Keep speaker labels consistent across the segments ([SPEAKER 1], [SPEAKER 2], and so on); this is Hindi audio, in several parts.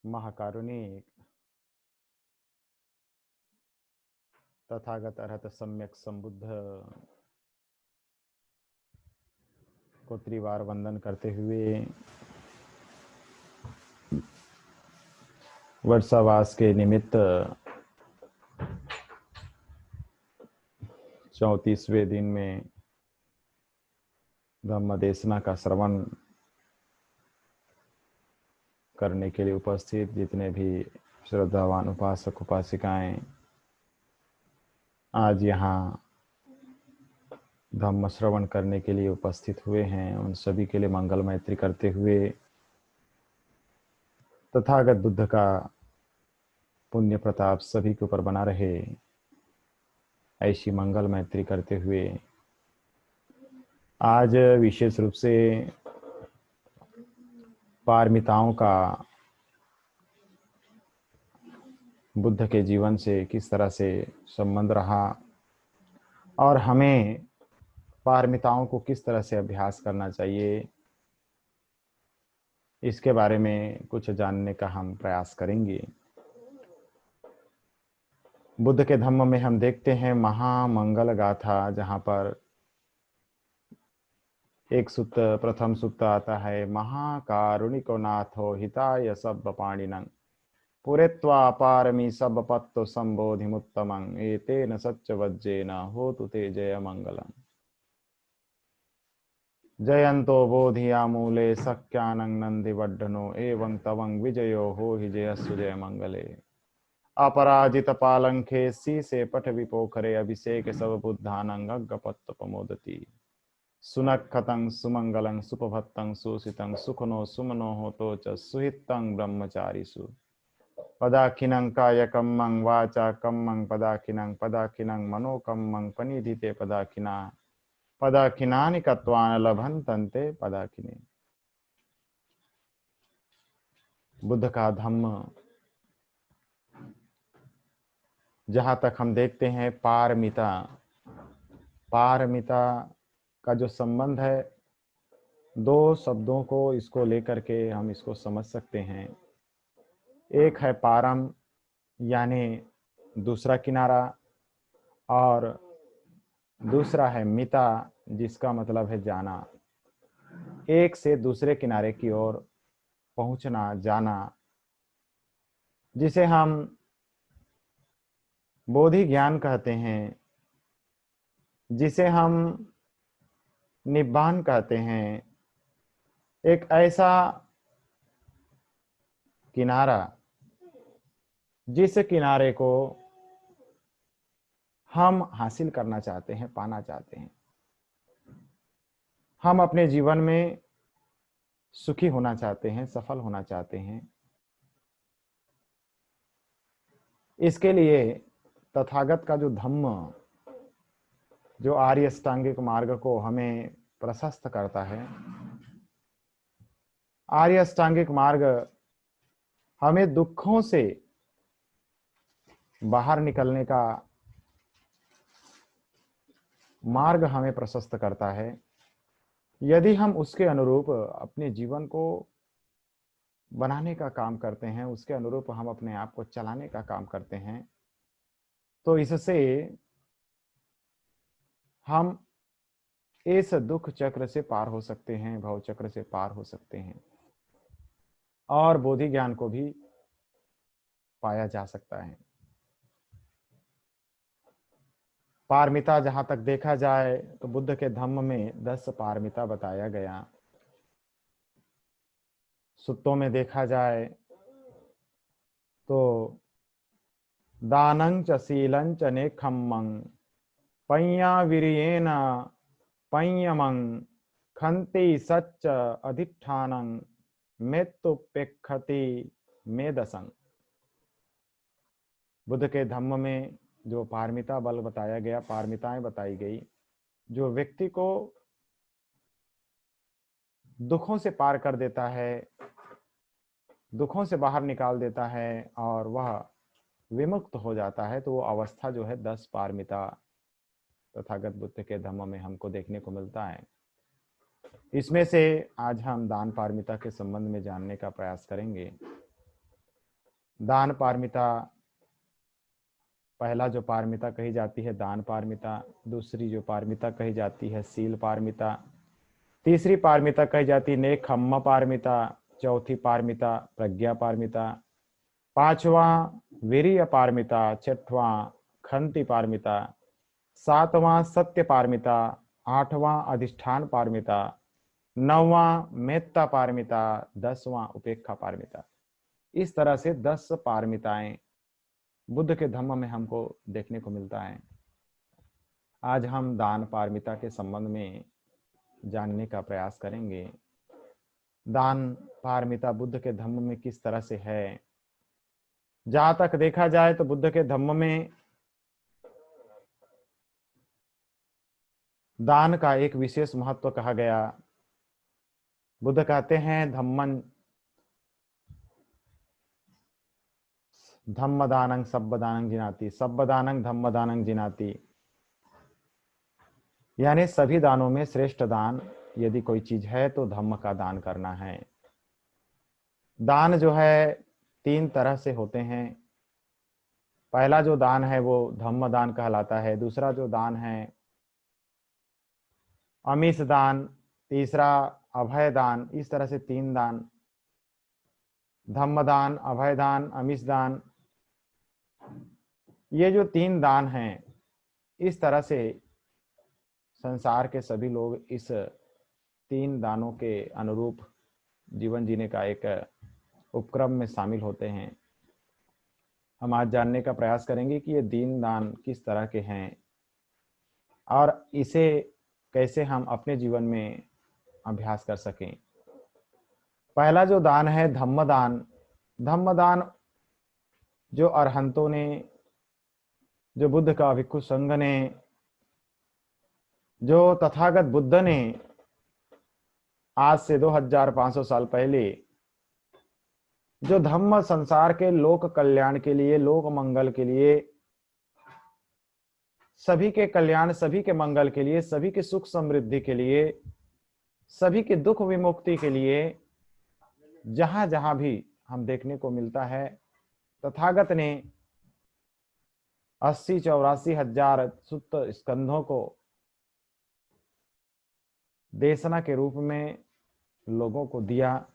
[SPEAKER 1] महाकारुणिक तथागत अरहत सम्यक संबुद्ध को त्रिवार वंदन करते हुए वर्षावास के निमित्त 34वें दिन में धम्म देशना का श्रवण करने के लिए उपस्थित जितने भी श्रद्धावान उपासक उपासिकाएं आज यहाँ धम्म श्रवण करने के लिए उपस्थित हुए हैं, उन सभी के लिए मंगल मैत्री करते हुए तथागत बुद्ध का पुण्य प्रताप सभी के ऊपर बना रहे, ऐसी मंगल मैत्री करते हुए आज विशेष रूप से पारमिताओं का बुद्ध के जीवन से किस तरह से संबंध रहा और हमें पारमिताओं को किस तरह से अभ्यास करना चाहिए, इसके बारे में कुछ जानने का हम प्रयास करेंगे। बुद्ध के धम्म में हम देखते हैं महामंगल गाथा, जहाँ पर एक सूत्र प्रथम सूत्र आता है, महाकारुणिको नाथो हिताय सब पाणिनं पुरेत्वा पारमी सब पत्तो संबोधिमुत्तमं एतेन सच्च वज्जेन होतु ते जय मंगलम्। जयंतो बोधिया मूले सक्यानं नंदिवर्धनो एवं तवं विजयो हो हि जयस्व जय मंगले। अपराजित पालंखे सी से पठ विपोखरे अभिषेक सब बुद्धानं अग्गपत्त प्रमोदति। सुनखतं सुमंगलं सुपभत्तं सुसितं सुखनो सुमनो होतो च सुहितं ब्रह्मचारिषु। पदाखिनं कायकम्मं वाचा कम्मं पदाखिनं मनोकम्मं पनिधिते पदाखिना पदाखिनानि कत्वान लभन्ते पदाखिने। बुद्ध का धम्म जहाँ तक हम देखते हैं पारमिता का जो संबंध है, दो शब्दों को इसको लेकर के हम इसको समझ सकते हैं। एक है पारम यानी दूसरा किनारा, और दूसरा है मिता जिसका मतलब है जाना, एक से दूसरे किनारे की ओर पहुंचना, जाना, जिसे हम बोधि ज्ञान कहते हैं, जिसे हम निब्बान कहते हैं। एक ऐसा किनारा जिस किनारे को हम हासिल करना चाहते हैं, पाना चाहते हैं। हम अपने जीवन में सुखी होना चाहते हैं, सफल होना चाहते हैं। इसके लिए तथागत का जो धम्म, जो आर्य अष्टांगिक मार्ग को हमें प्रशस्त करता है, आर्य अष्टांगिक मार्ग हमें दुखों से बाहर निकलने का मार्ग हमें प्रशस्त करता है। यदि हम उसके अनुरूप अपने जीवन को बनाने का काम करते हैं, उसके अनुरूप हम अपने आप को चलाने का काम करते हैं, तो इससे हम इस दुख चक्र से पार हो सकते हैं, भव चक्र से पार हो सकते हैं, और बोधि ज्ञान को भी पाया जा सकता है। पारमिता जहां तक देखा जाए तो बुद्ध के धम्म में 10 पारमिता बताया गया। सुत्तों में देखा जाए तो दानं च शीलं च नेखम्मं पय्या विरियेण पय्यमं खन्ति सच्च अधिष्ठानं मेत्तुपेक्षति मेदसं। बुद्ध के धम्म में जो पारमिता बल बताया गया, पारमिताएं बताई गई, जो व्यक्ति को दुखों से पार कर देता है, दुखों से बाहर निकाल देता है और वह विमुक्त हो जाता है, तो वो अवस्था जो है 10 पारमिता तथागत बुद्ध के धम्म में हमको देखने को मिलता है। इसमें से आज हम दान पारमिता के संबंध में जानने का प्रयास करेंगे। दान पारमिता, पहला जो पारमिता कही जाती है दान पारमिता, दूसरी जो पारमिता कही जाती है शील पारमिता, तीसरी पारमिता कही जाती है नेकखम्म पारमिता, चौथी पारमिता प्रज्ञा पारमिता, पांचवा वीर्य पारमिता, छठवां खंति पारमिता, सातवां सत्य पारमिता, आठवां अधिष्ठान पारमिता, नौवां मेत्ता पारमिता, 10वां उपेक्षा पारमिता। इस तरह से 10 पारमिताएं बुद्ध के धम्म में हमको देखने को मिलता है। आज हम दान पारमिता के संबंध में जानने का प्रयास करेंगे। दान पारमिता बुद्ध के धम्म में किस तरह से है। जहां तक देखा जाए तो बुद्ध के धम्म में दान का एक विशेष महत्व कहा गया। बुद्ध कहते हैं धम्मं धम्मदानं सब्बदानं जिनाति, सब्बदानं धम्मदानं जिनाति। यानी सभी दानों में श्रेष्ठ दान यदि कोई चीज है तो धम्म का दान करना है। दान जो है 3 तरह से होते हैं। पहला जो दान है वो धम्म दान कहलाता है, दूसरा जो दान है अमीश दान, तीसरा अभय दान। इस तरह से 3 दान, धम्म दान, अभय दान, अमीश दान। ये जो 3 दान हैं, इस तरह से संसार के सभी लोग इस 3 दानों के अनुरूप जीवन जीने का एक उपक्रम में शामिल होते हैं। हम आज जानने का प्रयास करेंगे कि ये 3 दान किस तरह के हैं और इसे कैसे हम अपने जीवन में अभ्यास कर सकें। पहला जो दान है धम्मदान। धम्मदान जो अरहंतों ने, जो बुद्ध का भिक्षु संघ ने, जो तथागत बुद्ध ने आज से 2500 साल पहले जो धम्म संसार के लोक कल्याण के लिए, लोक मंगल के लिए, सभी के कल्याण, सभी के मंगल के लिए, सभी के सुख समृद्धि के लिए, सभी के दुख विमुक्ति के लिए, जहां जहां भी हम देखने को मिलता है, तथागत ने 80-84 हजार सुत्त स्कंधों को देशना के रूप में लोगों को दिया।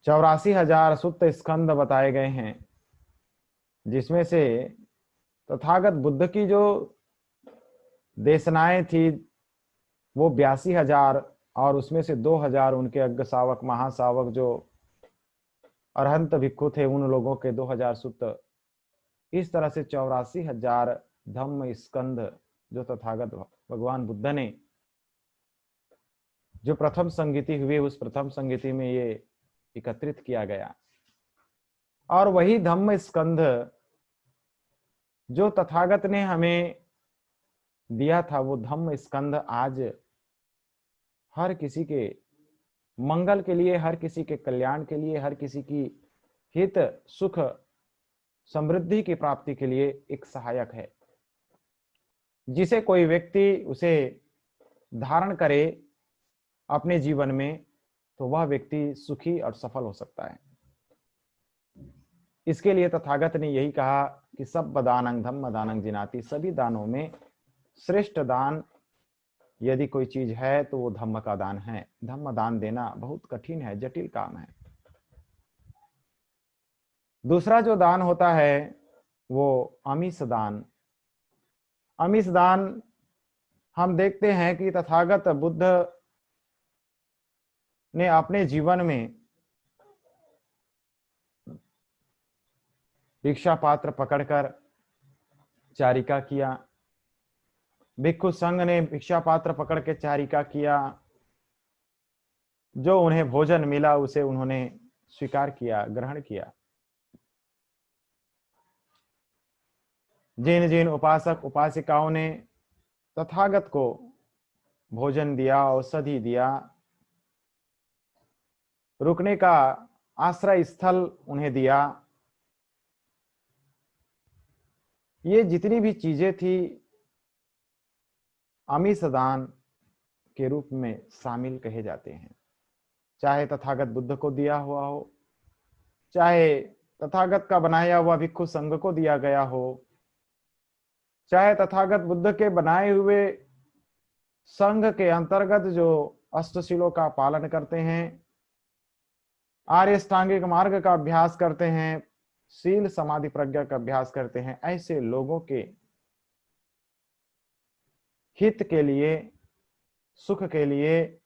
[SPEAKER 1] 84,000 सुत्त स्कंद बताए गए हैं, जिसमें से तथागत बुद्ध की जो देशनाएं थी वो 82,000 और उसमें से 2,000 उनके अग्र शावक महाशावक जो अरहंत भिक्षु थे उन लोगों के 2,000 सुत्त। इस तरह से 84,000 धम्म स्कंद जो तथागत भगवान बुद्ध ने जो प्रथम संगीति हुई, उस प्रथम संगीति में ये एकत्रित किया गया। और वही धम्म स्कंध जो तथागत ने हमें दिया था, वो धम्म स्कंध आज हर किसी के मंगल के लिए, हर किसी के कल्याण के लिए, हर किसी की हित सुख समृद्धि की प्राप्ति के लिए एक सहायक है। जिसे कोई व्यक्ति उसे धारण करे अपने जीवन में तो वह व्यक्ति सुखी और सफल हो सकता है। इसके लिए तथागत ने यही कहा कि सब दानं धम्म दानं जिनाति, सभी दानों में श्रेष्ठ दान यदि कोई चीज है तो वो धम्म का दान है। धम्म दान देना बहुत कठिन है, जटिल काम है। दूसरा जो दान होता है वो अमीश दान। अमीश दान हम देखते हैं कि तथागत बुद्ध ने अपने जीवन में भिक्षा पात्र पकड़कर चारिका किया, भिक्षु संघ ने भिक्षा पात्र पकड़ के चारिका किया, जो उन्हें भोजन मिला उसे उन्होंने स्वीकार किया, ग्रहण किया। जिन जिन उपासक उपासिकाओं ने तथागत को भोजन दिया, औषधि दिया, रुकने का आश्रय स्थल उन्हें दिया, ये जितनी भी चीजें थी अमीश दान के रूप में शामिल कहे जाते हैं। चाहे तथागत बुद्ध को दिया हुआ हो, चाहे तथागत का बनाया हुआ भिक्षु संघ को दिया गया हो, चाहे तथागत बुद्ध के बनाए हुए संघ के अंतर्गत जो अष्टशीलों का पालन करते हैं, आर्य अष्टांगिक मार्ग का अभ्यास करते हैं, शील समाधि प्रज्ञा का अभ्यास करते हैं, ऐसे लोगों के हित के लिए, सुख के लिए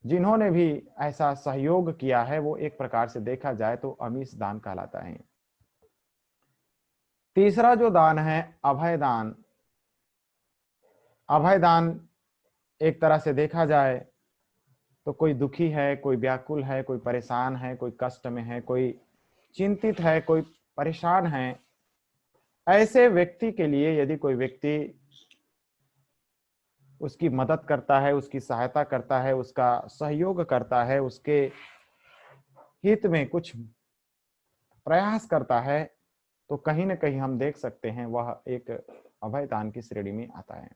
[SPEAKER 1] जिन्होंने भी ऐसा सहयोग किया है, वो एक प्रकार से देखा जाए तो अमीश दान कहलाता है। तीसरा जो दान है अभय दान। अभय दान एक तरह से देखा जाए तो कोई दुखी है, कोई व्याकुल है, कोई परेशान है, कोई कष्ट में है, कोई चिंतित है, कोई परेशान है, ऐसे व्यक्ति के लिए यदि कोई व्यक्ति उसकी मदद करता है, उसकी सहायता करता है, उसका सहयोग करता है, उसके हित में कुछ प्रयास करता है, तो कहीं ना कहीं हम देख सकते हैं वह एक अभय दान की श्रेणी में आता है।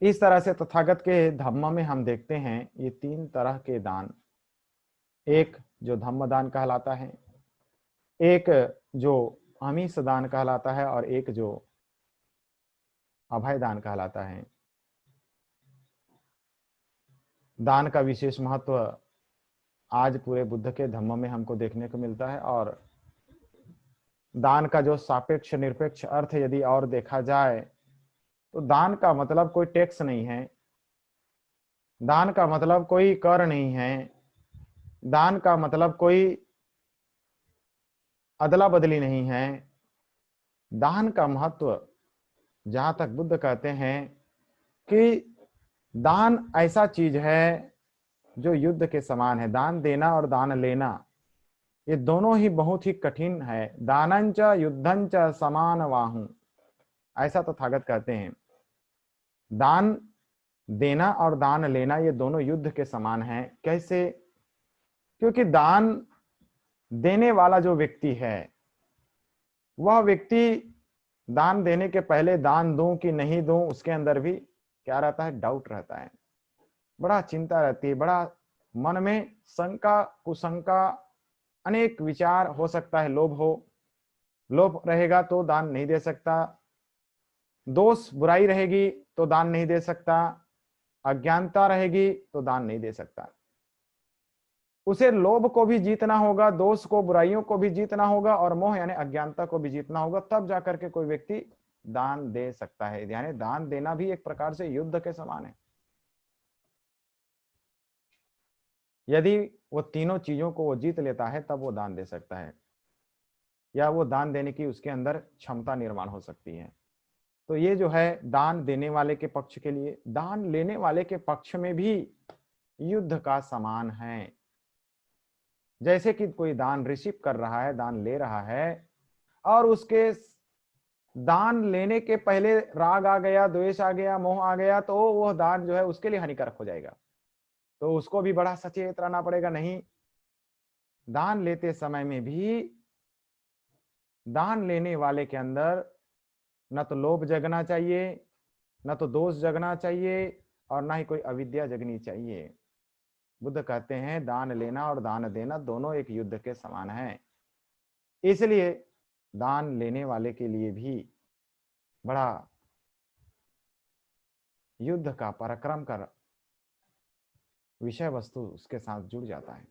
[SPEAKER 1] इस तरह से तथागत के धम्म में हम देखते हैं ये तीन तरह के दान, एक जो धम्म दान कहलाता है, एक जो आमिष दान कहलाता है, और एक जो अभय दान कहलाता है। दान का विशेष महत्व आज पूरे बुद्ध के धम्म में हमको देखने को मिलता है, और दान का जो सापेक्ष निरपेक्ष अर्थ यदि और देखा जाए तो दान का मतलब कोई टैक्स नहीं है, दान का मतलब कोई कर नहीं है, दान का मतलब कोई अदला बदली नहीं है। दान का महत्व जहां तक बुद्ध कहते हैं कि दान ऐसा चीज है जो युद्ध के समान है। दान देना और दान लेना ये दोनों ही बहुत ही कठिन है। दानंच युद्धंच समान वाहु, ऐसा तथागत कहते हैं। दान देना और दान लेना ये दोनों युद्ध के समान है। कैसे? क्योंकि दान देने वाला जो व्यक्ति है, वह व्यक्ति दान देने के पहले दान दूं कि नहीं दूं, उसके अंदर भी क्या रहता है? डाउट रहता है, बड़ा चिंता रहती है, बड़ा मन में शंका कुशंका अनेक विचार हो सकता है। लोभ रहेगा तो दान नहीं दे सकता, दोष बुराई रहेगी तो दान नहीं दे सकता, अज्ञानता रहेगी तो दान नहीं दे सकता। उसे लोभ को भी जीतना होगा, दोष को बुराइयों को भी जीतना होगा, और मोह यानी अज्ञानता को भी जीतना होगा, तब जाकर के कोई व्यक्ति दान दे सकता है। यानी दान देना भी एक प्रकार से युद्ध के समान है। यदि वो तीनों चीजों को वो जीत लेता है तब वो दान दे सकता है, या वो दान देने की उसके अंदर क्षमता निर्माण हो सकती है। तो ये जो है दान देने वाले के पक्ष के लिए, दान लेने वाले के पक्ष में भी युद्ध का समान है। जैसे कि कोई दान रिसीव कर रहा है, दान ले रहा है, और उसके दान लेने के पहले राग आ गया, द्वेष आ गया, मोह आ गया, तो वह दान जो है उसके लिए हानिकारक हो जाएगा। तो उसको भी बड़ा सचेत रहना पड़ेगा। नहीं, दान लेते समय में भी दान लेने वाले के अंदर न तो लोभ जगना चाहिए, न तो दोष जगना चाहिए, और ना ही कोई अविद्या जगनी चाहिए। बुद्ध कहते हैं दान लेना और दान देना दोनों एक युद्ध के समान है। इसलिए दान लेने वाले के लिए भी बड़ा युद्ध का पराक्रम कर विषय वस्तु उसके साथ जुड़ जाता है।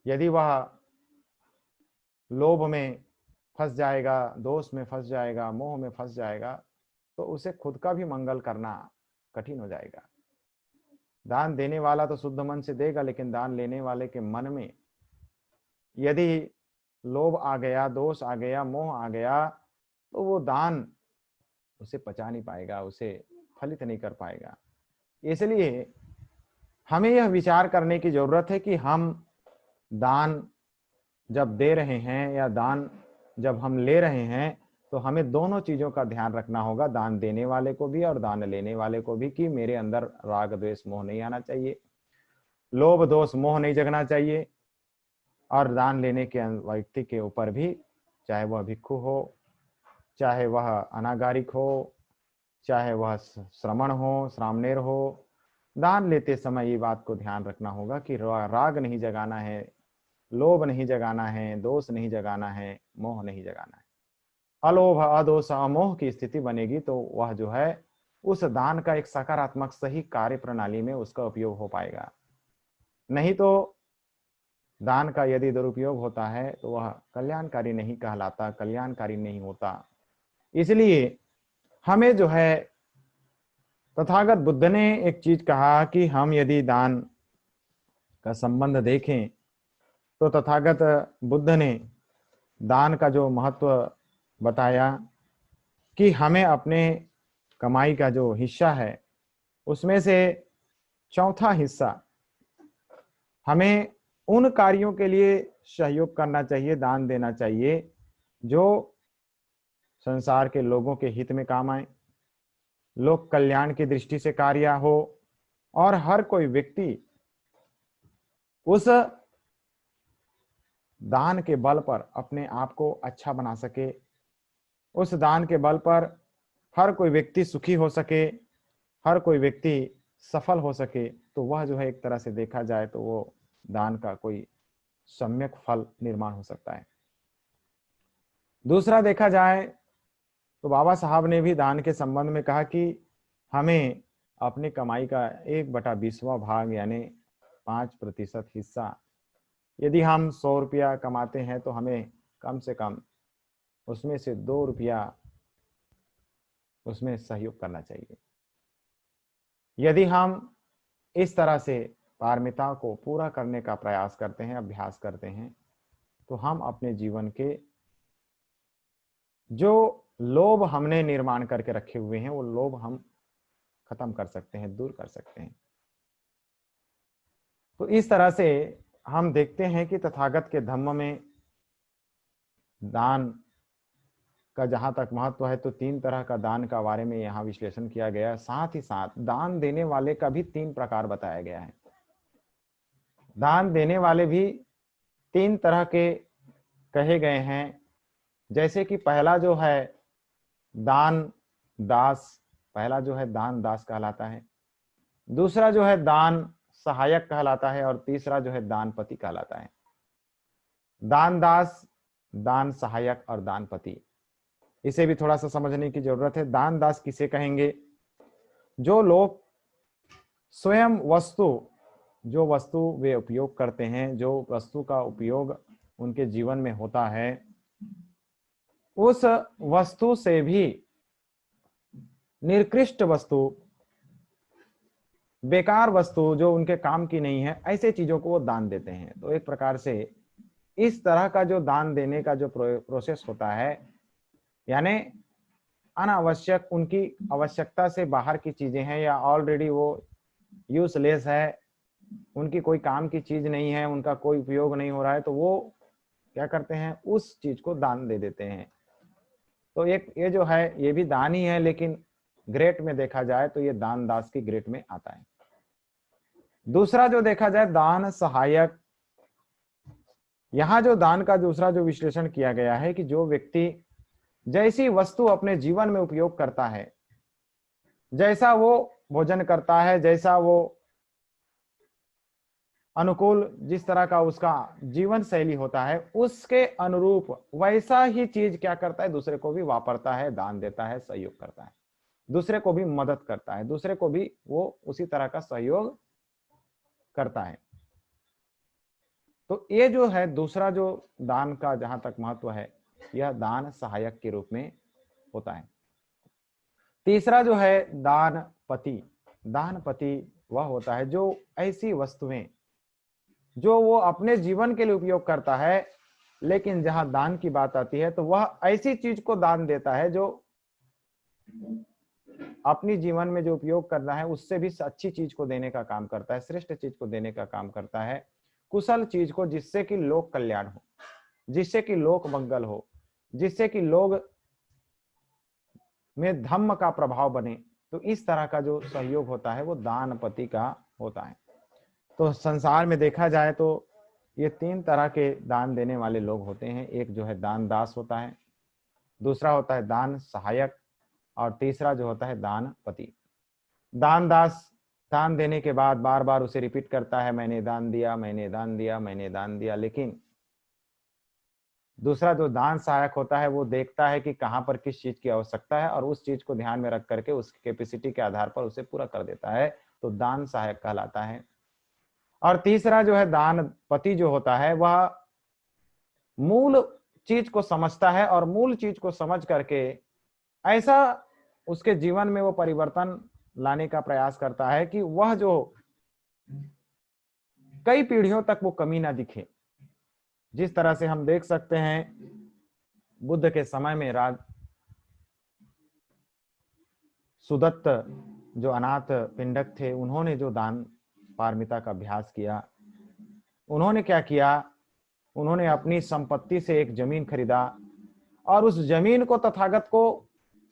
[SPEAKER 1] यदि वह लोभ में फंस जाएगा, दोष में फंस जाएगा, मोह में फंस जाएगा, तो उसे खुद का भी मंगल करना कठिन हो जाएगा। दान देने वाला तो शुद्ध मन से देगा, लेकिन दान लेने वाले के मन में यदि लोभ आ गया, दोष आ गया, मोह आ गया, तो वो दान उसे पचा नहीं पाएगा, उसे फलित नहीं कर पाएगा। इसलिए हमें यह विचार करने की जरूरत है कि हम दान जब दे रहे हैं या दान जब हम ले रहे हैं, तो हमें दोनों चीजों का ध्यान रखना होगा, दान देने वाले को भी और दान लेने वाले को भी, कि मेरे अंदर राग द्वेष मोह नहीं आना चाहिए, लोभ दोष मोह नहीं जगना चाहिए। और दान लेने के व्यक्ति के ऊपर भी, चाहे वह भिक्षु हो, चाहे वह अनागारिक हो, चाहे वह श्रमण हो, श्रामणेर हो, दान लेते समय ये बात को ध्यान रखना होगा कि राग नहीं जगाना है, लोभ नहीं जगाना है, दोष नहीं जगाना है, मोह नहीं जगाना है। अलोभ, अदोष, अमोह की स्थिति बनेगी तो वह जो है उस दान का एक सकारात्मक सही कार्य प्रणाली में उसका उपयोग हो पाएगा। नहीं तो दान का यदि दुरुपयोग होता है तो वह कल्याणकारी नहीं कहलाता, कल्याणकारी नहीं होता। इसलिए हमें जो है तथागत बुद्ध ने एक चीज कहा कि हम यदि दान का संबंध देखें तो तथागत बुद्ध ने दान का जो महत्व बताया कि हमें अपने कमाई का जो हिस्सा है उसमें से चौथा हिस्सा हमें उन कार्यों के लिए सहयोग करना चाहिए, दान देना चाहिए जो संसार के लोगों के हित में काम आए, लोक कल्याण की दृष्टि से कार्य हो और हर कोई व्यक्ति उस दान के बल पर अपने आप को अच्छा बना सके, उस दान के बल पर हर कोई व्यक्ति सुखी हो सके, हर कोई व्यक्ति सफल हो सके। तो वह जो है एक तरह से देखा जाए तो वो दान का कोई सम्यक फल निर्माण हो सकता है। दूसरा देखा जाए तो बाबा साहब ने भी दान के संबंध में कहा कि हमें अपनी कमाई का 1/20वां भाग यानी 5% हिस्सा, यदि हम 100 रुपया कमाते हैं तो हमें कम से कम उसमें से 2 रुपया उसमें सहयोग करना चाहिए। यदि हम इस तरह से पारमिता को पूरा करने का प्रयास करते हैं, अभ्यास करते हैं, तो हम अपने जीवन के जो लोभ हमने निर्माण करके रखे हुए हैं वो लोभ हम खत्म कर सकते हैं, दूर कर सकते हैं। तो इस तरह से हम देखते हैं कि तथागत के धम्म में दान का जहां तक महत्व है तो 3 तरह का दान का बारे में यहाँ विश्लेषण किया गया है। साथ ही साथ दान देने वाले का भी 3 प्रकार बताया गया है। दान देने वाले भी 3 तरह के कहे गए हैं। जैसे कि पहला जो है दान दास, पहला जो है दान दास कहलाता है, दूसरा जो है दान सहायक कहलाता है और तीसरा जो है दानपति कहलाता है। दान दास, दान सहायक और दानपति, इसे भी थोड़ा सा समझने की जरूरत है। दान दास किसे कहेंगे? जो लोग स्वयं जो वस्तु वे उपयोग करते हैं, जो वस्तु का उपयोग उनके जीवन में होता है, उस वस्तु से भी निकृष्ट वस्तु, बेकार वस्तु जो उनके काम की नहीं है, ऐसे चीजों को वो दान देते हैं। तो एक प्रकार से इस तरह का जो दान देने का जो प्रोसेस होता है, यानी अनावश्यक, उनकी आवश्यकता से बाहर की चीजें हैं या ऑलरेडी वो यूजलेस है, उनकी कोई काम की चीज नहीं है, उनका कोई उपयोग नहीं हो रहा है, तो वो क्या करते हैं, उस चीज को दान दे देते हैं। तो एक ये जो है ये भी दान ही है, लेकिन ग्रेट में देखा जाए तो ये दान दास की ग्रेट में आता है। दूसरा जो देखा जाए दान सहायक, यहां जो दान का दूसरा जो विश्लेषण किया गया है कि जो व्यक्ति जैसी वस्तु अपने जीवन में उपयोग करता है, जैसा वो भोजन करता है, जैसा वो अनुकूल जिस तरह का उसका जीवन शैली होता है, उसके अनुरूप वैसा ही चीज क्या करता है, दूसरे को भी वापरता है, दान देता है, सहयोग करता है, दूसरे को भी मदद करता है, दूसरे को भी वो उसी तरह का सहयोग करता है। तो ये जो है दूसरा जो दान का जहां तक महत्व है, यह दान सहायक के रूप में होता है। तीसरा जो है दानपति, दानपति वह होता है जो ऐसी वस्तुएं जो वो अपने जीवन के लिए उपयोग करता है, लेकिन जहां दान की बात आती है तो वह ऐसी चीज को दान देता है जो अपनी जीवन में जो उपयोग करना है उससे भी अच्छी चीज को देने का काम करता है, श्रेष्ठ चीज को देने का काम करता है, कुशल चीज को, जिससे कि लोक कल्याण हो, जिससे कि लोक मंगल हो, जिससे कि लोग में धम्म का प्रभाव बने। तो इस तरह का जो सहयोग होता है वो दानपति का होता है। तो संसार में देखा जाए तो ये 3 तरह के दान देने वाले लोग होते हैं। एक जो है दान दास होता है, दूसरा होता है दान सहायक और तीसरा जो होता है दानपति। दान दास दान देने के बाद बार बार उसे रिपीट करता है, मैंने दान दिया, मैंने दान दिया, मैंने दान दिया। लेकिन दूसरा जो दान सहायक होता है वो देखता है कि कहाँ पर किस चीज की आवश्यकता है और उस चीज को ध्यान में रख करके उसकी कैपेसिटी के आधार पर उसे पूरा कर देता है, तो दान सहायक कहलाता है। और तीसरा जो है दान पति जो होता है, वह मूल चीज को समझता है और मूल चीज को समझ करके ऐसा उसके जीवन में वो परिवर्तन लाने का प्रयास करता है कि वह जो कई पीढ़ियों तक वो कमी ना दिखे। जिस तरह से हम देख सकते हैं बुद्ध के समय में सुदत्त जो अनाथ पिंडक थे, उन्होंने जो दान पारमिता का अभ्यास किया, उन्होंने क्या किया, उन्होंने अपनी संपत्ति से एक जमीन खरीदा और उस जमीन को तथागत को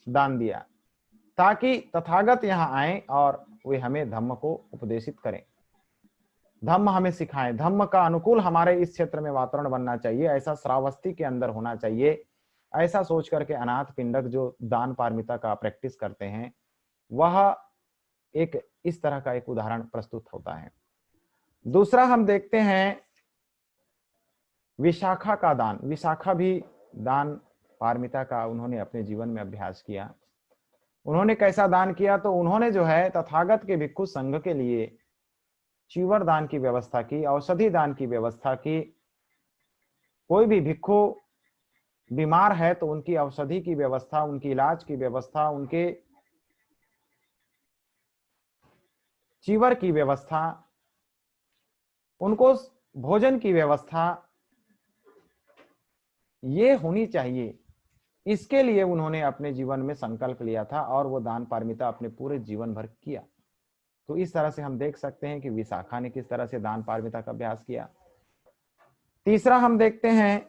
[SPEAKER 1] दान दिया, ताकि तथागत यहाँ आए और वे हमें धम्म को उपदेशित करें, धम्म हमें सिखाएं, धम्म का अनुकूल हमारे इस क्षेत्र में वातावरण बनना चाहिए, ऐसा श्रावस्ती के अंदर होना चाहिए। ऐसा सोच करके अनाथ पिंडक जो दान पारमिता का प्रैक्टिस करते हैं, वह एक इस तरह का एक उदाहरण प्रस्तुत होता है। दूसरा हम देखते हैं विशाखा का दान। विशाखा भी दान पारमिता का उन्होंने अपने जीवन में अभ्यास किया। उन्होंने कैसा दान किया, तो उन्होंने जो है तथागत के भिक्षु संघ के लिए चीवर दान की व्यवस्था की, औषधि दान की व्यवस्था की। कोई भी भिक्षु बीमार है तो उनकी औषधि की व्यवस्था, उनकी इलाज की व्यवस्था, उनके चीवर की व्यवस्था, उनको भोजन की व्यवस्था ये होनी चाहिए। इसके लिए उन्होंने अपने जीवन में संकल्प लिया था और वो दान पारमिता अपने पूरे जीवन भर किया। तो इस तरह से हम देख सकते हैं कि विशाखा ने किस तरह से दान पारमिता का अभ्यास किया। तीसरा हम देखते हैं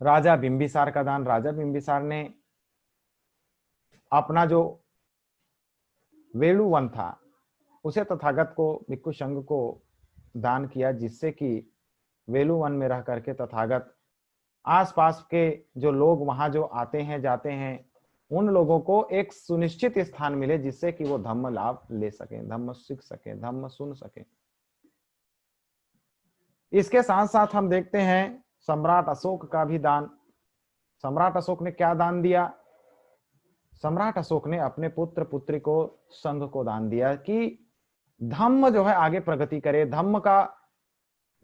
[SPEAKER 1] राजा बिंबिसार का दान। राजा बिंबिसार ने अपना जो वेणुवन था उसे तथागत को भिक्षु संघ को दान किया, जिससे कि वेलुवन में रह करके तथागत आसपास के जो लोग वहां जो आते हैं जाते हैं, उन लोगों को एक सुनिश्चित स्थान मिले, जिससे कि वो धम्म लाभ ले सकें, धम्म सीख सकें, धम्म सुन सकें। इसके साथ साथ हम देखते हैं सम्राट अशोक का भी दान। सम्राट अशोक ने क्या दान दिया? सम्राट अशोक ने अपने पुत्र पुत्री को संघ को दान दिया कि धम्म जो है आगे प्रगति करे, धम्म का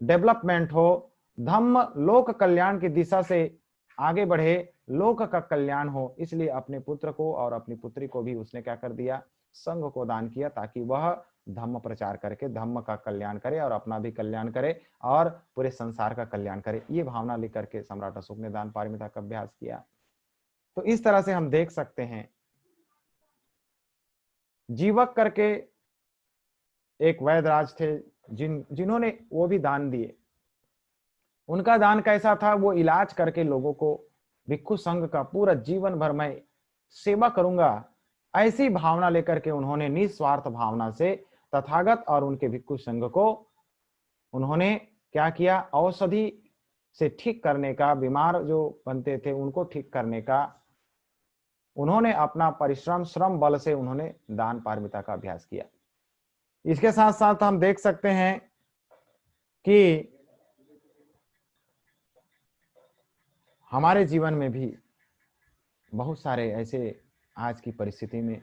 [SPEAKER 1] डेवलपमेंट हो, धम्म लोक कल्याण की दिशा से आगे बढ़े, लोक का कल्याण हो। इसलिए अपने पुत्र को और अपनी पुत्री को भी उसने क्या कर दिया? संघ को दान किया, ताकि वह धम्म प्रचार करके धम्म का कल्याण करे और अपना भी कल्याण करे और पूरे संसार का कल्याण करे। ये भावना लेकर के सम्राट अशोक ने दान पारमिता का अभ्यास किया। तो इस तरह से हम देख सकते हैं जीवक करके एक वैदराज थे, जिन्होंने वो भी दान दिए। उनका दान कैसा था? वो इलाज करके लोगों को भिक्षु संघ का पूरा जीवन भर मैं सेवा करूंगा, ऐसी भावना लेकर के उन्होंने निस्वार्थ भावना से तथागत और उनके भिक्षु संघ को उन्होंने क्या किया? औषधि से ठीक करने का, बीमार जो बनते थे उनको ठीक करने का उन्होंने अपना परिश्रम श्रम बल से उन्होंने दान पारमिता का अभ्यास किया। इसके साथ साथ हम देख सकते हैं कि हमारे जीवन में भी बहुत सारे ऐसे आज की परिस्थिति में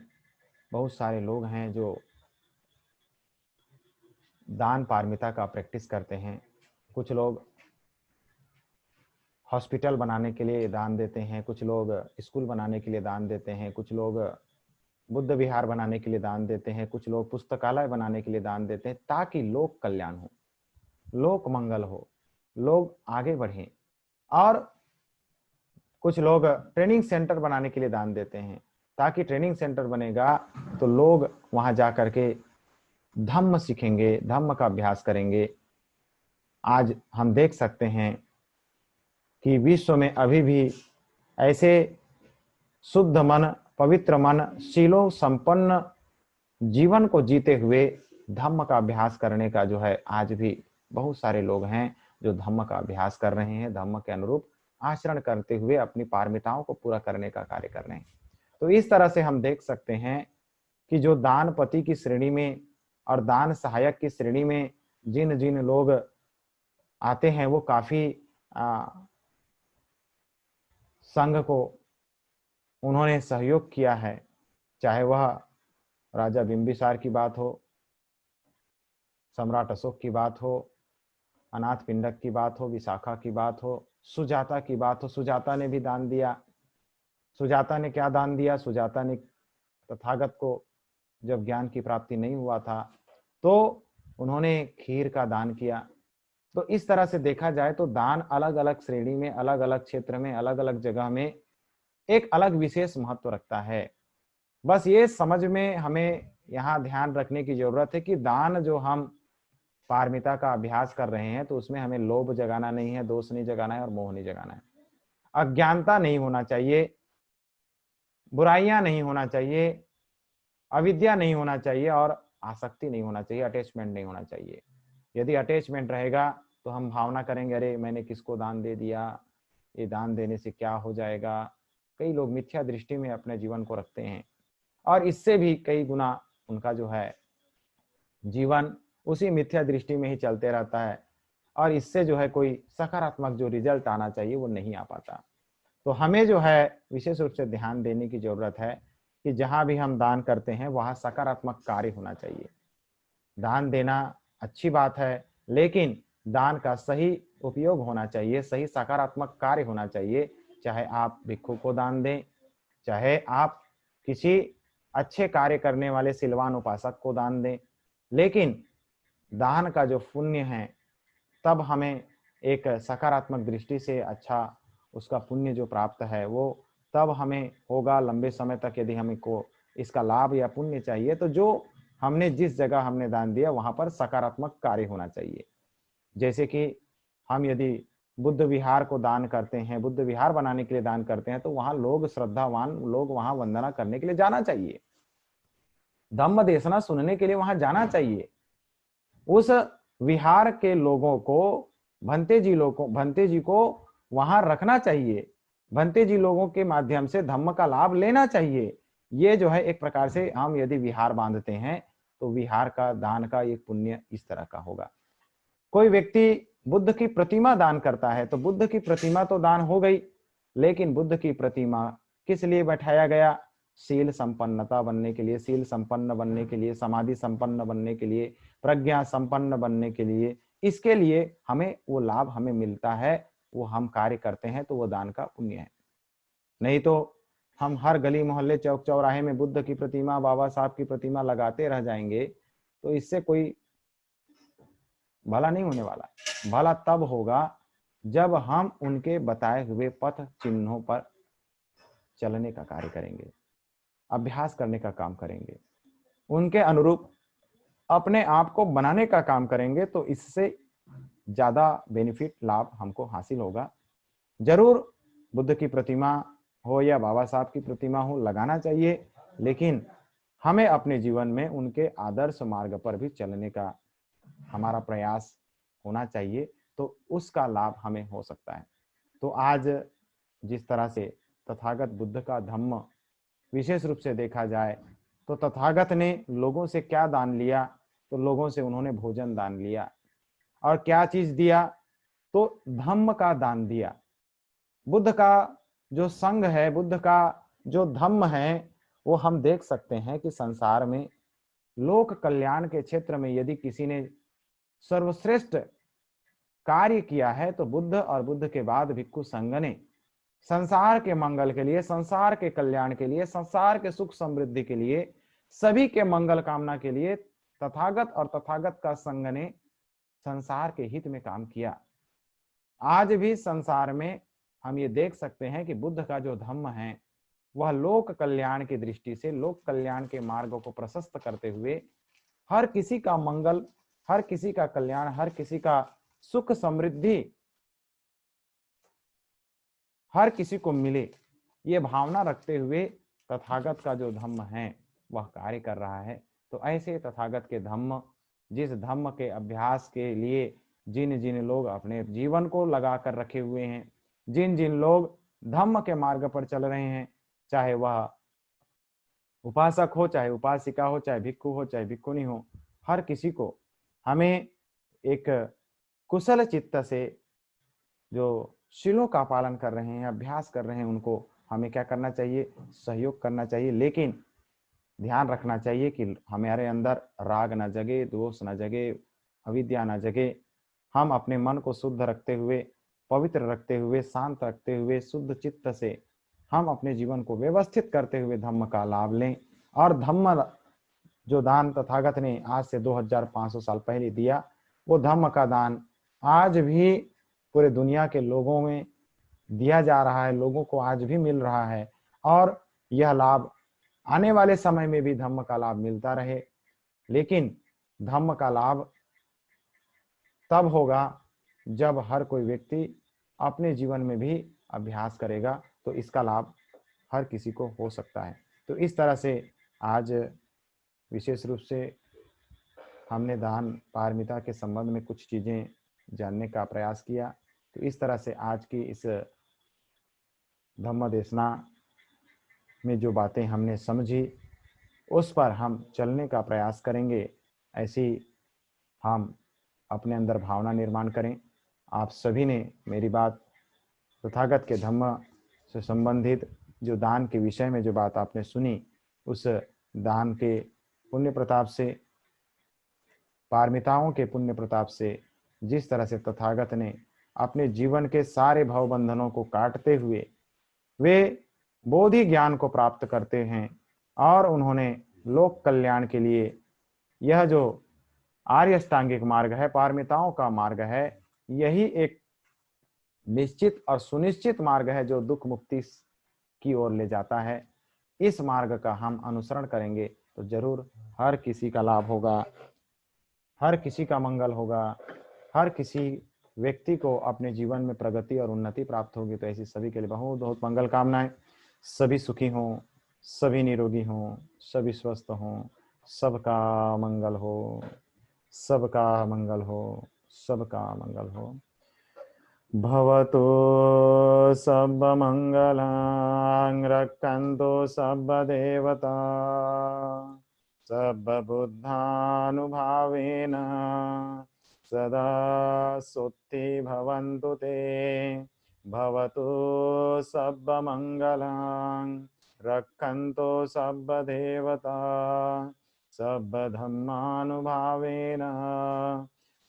[SPEAKER 1] बहुत सारे लोग हैं जो दान पारमिता का प्रैक्टिस करते हैं। कुछ लोग हॉस्पिटल बनाने के लिए दान देते हैं, कुछ लोग स्कूल बनाने के लिए दान देते हैं, कुछ लोग बुद्ध विहार बनाने के लिए दान देते हैं, कुछ लोग पुस्तकालय बनाने के लिए दान देते हैं, ताकि लोक कल्याण हो, लोक मंगल हो, लोग आगे बढ़ें। और कुछ लोग ट्रेनिंग सेंटर बनाने के लिए दान देते हैं, ताकि ट्रेनिंग सेंटर बनेगा तो लोग वहां जा करके धम्म सीखेंगे, धम्म का अभ्यास करेंगे। आज हम देख सकते हैं कि विश्व में अभी भी ऐसे शुद्ध मन, पवित्र मन, शीलों संपन्न जीवन को जीते हुए धम्म का अभ्यास करने का जो है आज भी बहुत सारे लोग हैं जो धम्म का अभ्यास कर रहे हैं, धम्म के अनुरूप आचरण करते हुए अपनी पारमिताओं को पूरा करने का कार्य कर रहे हैं। तो इस तरह से हम देख सकते हैं कि जो दानपति की श्रेणी में और दान सहायक की श्रेणी में जिन जिन लोग आते हैं वो काफी संघ को उन्होंने सहयोग किया है, चाहे वह राजा बिंबिसार की बात हो, सम्राट अशोक की बात हो, अनाथ पिंडक की बात हो, विशाखा की बात हो, सुजाता की बात हो। सुजाता ने भी दान दिया। सुजाता ने क्या दान दिया? सुजाता ने तथागत को जब ज्ञान की प्राप्ति नहीं हुआ था तो उन्होंने खीर का दान किया। तो इस तरह से देखा जाए तो दान अलग अलग श्रेणी में, अलग अलग क्षेत्र में, अलग अलग जगह में एक अलग विशेष महत्व रखता है। बस ये समझ में हमें यहाँ ध्यान रखने की जरूरत है कि दान जो हम पारमिता का अभ्यास कर रहे हैं तो उसमें हमें लोभ जगाना नहीं है, दोष नहीं जगाना है और मोह नहीं जगाना है। अज्ञानता नहीं होना चाहिए, बुराइयां नहीं होना चाहिए, अविद्या नहीं होना चाहिए और आसक्ति नहीं होना चाहिए, अटैचमेंट नहीं होना चाहिए। यदि अटैचमेंट रहेगा तो हम भावना करेंगे, अरे मैंने किसको दान दे दिया, ये दान देने से क्या हो जाएगा। कई लोग मिथ्या दृष्टि में अपने जीवन को रखते हैं और इससे भी कई गुना उनका जो है जीवन उसी मिथ्या दृष्टि में ही चलते रहता है और इससे जो है कोई सकारात्मक जो रिजल्ट आना चाहिए वो नहीं आ पाता। तो हमें जो है विशेष रूप से ध्यान देने की जरूरत है कि जहां भी हम दान करते हैं वहां सकारात्मक कार्य होना चाहिए। दान देना अच्छी बात है, लेकिन दान का सही उपयोग होना चाहिए, सही सकारात्मक कार्य होना चाहिए। चाहे आप भिक्षु को दान दें, चाहे आप किसी अच्छे कार्य करने वाले सिलवान उपासक को दान दें, लेकिन दान का जो पुण्य है तब हमें एक सकारात्मक दृष्टि से अच्छा उसका पुण्य जो प्राप्त है वो तब हमें होगा लंबे समय तक। यदि हमें को इसका लाभ या पुण्य चाहिए तो जो हमने जिस जगह हमने दान दिया वहां पर सकारात्मक कार्य होना चाहिए। जैसे कि हम यदि बुद्ध विहार को दान करते हैं, बुद्ध विहार बनाने के लिए दान करते हैं तो वहां लोग श्रद्धावान लोग वहां वंदना करने के लिए जाना चाहिए, धम्म देशना सुनने के लिए वहां जाना चाहिए। उस विहार के लोगों को भंते जी को वहां रखना चाहिए, भंते जी लोगों के माध्यम से धम्म का लाभ लेना चाहिए। ये जो है एक प्रकार से हम यदि विहार बांधते हैं तो विहार का दान का एक पुण्य इस तरह का होगा। कोई व्यक्ति बुद्ध की प्रतिमा दान करता है तो बुद्ध की प्रतिमा तो दान हो गई, लेकिन बुद्ध की प्रतिमा किस लिए बैठाया गया? शील संपन्नता बनने के लिए, शील संपन्न बनने के लिए, समाधि संपन्न बनने के लिए, प्रज्ञा संपन्न बनने के लिए। इसके लिए हमें वो लाभ हमें मिलता है, वो हम कार्य करते हैं तो वो दान का पुण्य है। नहीं तो हम हर गली मोहल्ले चौक चौराहे में बुद्ध की प्रतिमा, बाबा साहब की प्रतिमा लगाते रह जाएंगे तो इससे कोई भला नहीं होने वाला। भला तब होगा जब हम उनके बताए हुए पथ चिन्हों पर चलने का कार्य करेंगे, अभ्यास करने का काम करेंगे, उनके अनुरूप अपने आप को बनाने का काम करेंगे तो इससे ज्यादा बेनिफिट लाभ हमको हासिल होगा। जरूर बुद्ध की प्रतिमा हो या बाबा साहब की प्रतिमा हो लगाना चाहिए, लेकिन हमें अपने जीवन में उनके आदर्श मार्ग पर भी चलने का हमारा प्रयास होना चाहिए, तो उसका लाभ हमें हो सकता है। तो आज जिस तरह से तथागत बुद्ध का धम्म विशेष रूप से देखा जाए तो तथागत ने लोगों से क्या दान लिया? तो लोगों से उन्होंने भोजन दान लिया और क्या चीज दिया? तो धम्म का दान दिया। बुद्ध का जो संघ है, बुद्ध का जो धम्म है, वो हम देख सकते हैं कि संसार में लोक कल्याण के क्षेत्र में यदि किसी ने सर्वश्रेष्ठ कार्य किया है तो बुद्ध और बुद्ध के बाद भिक्षु संघ ने संसार के मंगल के लिए, संसार के कल्याण के लिए, संसार के सुख समृद्धि के लिए, सभी के मंगल कामना के लिए तथागत और तथागत का संघ ने संसार के हित में काम किया। आज भी संसार में हम ये देख सकते हैं कि बुद्ध का जो धम्म है वह लोक कल्याण की दृष्टि से, लोक कल्याण के मार्ग को प्रशस्त करते हुए हर किसी का मंगल, हर किसी का कल्याण, हर किसी का सुख समृद्धि हर किसी को मिले, ये भावना रखते हुए तथागत का जो धम्म है वह कार्य कर रहा है। तो ऐसे तथागत के धम्म, जिस धम्म के अभ्यास के लिए जिन जिन लोग अपने जीवन को लगा कर रखे हुए हैं, जिन जिन लोग धम्म के मार्ग पर चल रहे हैं, चाहे वह उपासक हो चाहे उपासिका हो, चाहे भिक्षु हो चाहे भिक्षुनी हो, हर किसी को हमें एक कुशल चित्त से जो शीलों का पालन कर रहे हैं, अभ्यास कर रहे हैं, उनको हमें क्या करना चाहिए? सहयोग करना चाहिए। लेकिन ध्यान रखना चाहिए कि हमारे अंदर राग ना जगे, दोष ना जगे, अविद्या ना जगे। हम अपने मन को शुद्ध रखते हुए, पवित्र रखते हुए, शांत रखते हुए, शुद्ध चित्त से हम अपने जीवन को व्यवस्थित करते हुए धम्म का लाभ लें। और धम्म जो दान तथागत ने आज से 2500 साल पहले दिया, वो धम्म का दान आज भी पूरे दुनिया के लोगों में दिया जा रहा है, लोगों को आज भी मिल रहा है। और यह लाभ आने वाले समय में भी धम्म का लाभ मिलता रहे। लेकिन धम्म का लाभ तब होगा जब हर कोई व्यक्ति अपने जीवन में भी अभ्यास करेगा, तो इसका लाभ हर किसी को हो सकता है। तो इस तरह से आज विशेष रूप से हमने दान पारमिता के संबंध में कुछ चीज़ें जानने का प्रयास किया। तो इस तरह से आज की इस धम्म देशना में जो बातें हमने समझी, उस पर हम चलने का प्रयास करेंगे। ऐसी हम अपने अंदर भावना निर्माण करें। आप सभी ने मेरी बात तथागत के धम्म से संबंधित जो दान के विषय में जो बात आपने सुनी, उस दान के पुण्य प्रताप से, पारमिताओं के पुण्य प्रताप से, जिस तरह से तथागत ने अपने जीवन के सारे भव बंधनों को काटते हुए वे बोधि ज्ञान को प्राप्त करते हैं, और उन्होंने लोक कल्याण के लिए यह जो आर्य अष्टांगिक मार्ग है, पारमिताओं का मार्ग है, यही एक निश्चित और सुनिश्चित मार्ग है जो दुख मुक्ति की ओर ले जाता है। इस मार्ग का हम अनुसरण करेंगे तो जरूर हर किसी का लाभ होगा, हर किसी का मंगल होगा, हर किसी व्यक्ति को अपने जीवन में प्रगति और उन्नति प्राप्त होगी। तो ऐसी सभी के लिए बहुत बहुत मंगल कामनाएं। सभी सुखी हों, सभी निरोगी हों, सभी स्वस्थ हों, सबका मंगल हो, सबका मंगल हो, सबका मंगल हो। भवतु सर्वमङ्गलां रक्षन्तु सर्वदेवता सर्वबुद्धानुभावेन सदा सुखी भवन्तु ते। भवतु सर्वमङ्गलां रक्षन्तु सर्वदेवता सर्वधर्मानुभावेन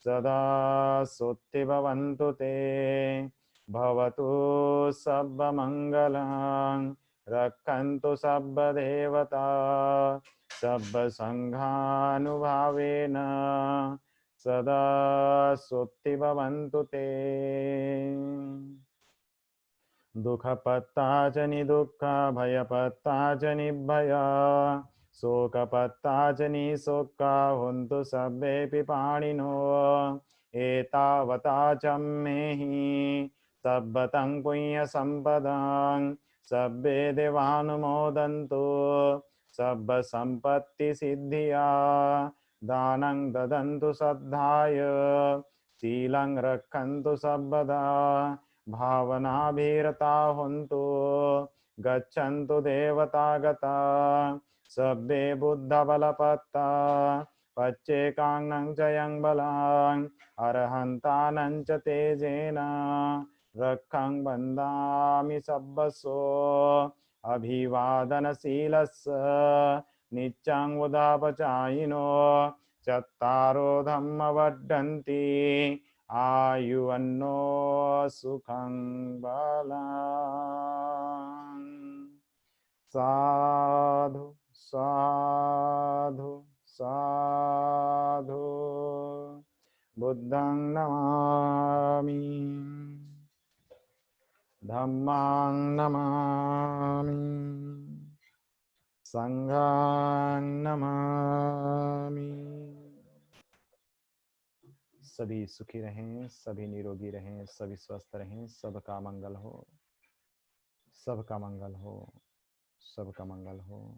[SPEAKER 1] सदा सुखी भवन्तु ते। भवतु सर्वमङ्गलां रक्षन्तु सर्वदेवता सर्वसङ्घानुभावेन सदा सुखी भवन्तु ते। दुःखपत्ता च निदुःखा, भयपत्ता च निर्भया, शोकपत्ता च निःशोका, हन्तु सर्वेऽपि पाणिनो। एतावता च मेहि सर्वतं पुण्यसम्पदां सर्वे देवानुमोदन्तु सर्वसम्पत्तिसिद्धिया। दानं ददन्तु श्रद्धाय, शीलं रक्षन्तु सर्वदा, भावनाभिरता हन्तु गच्छन्तु देवतागता। सर्वे बुद्धबलपत्ता पच्चेकाङ्नं च यं बलान् अर्हन्तानं च तेजेन रक्षं वन्दामि सर्वसो। अभिवादनशीलस्य नित्यं उदापचायिनो चत्तारो धम्मवर्धन्ति आयुवन्नो सुखं बलम्। साधु साधु साधु। बुद्धं नमामि, धम्मां नमामि, संघां नमामि। सभी सुखी रहें, सभी निरोगी रहें, सभी स्वस्थ रहें, सबका मंगल हो, सबका मंगल हो, सबका मंगल हो।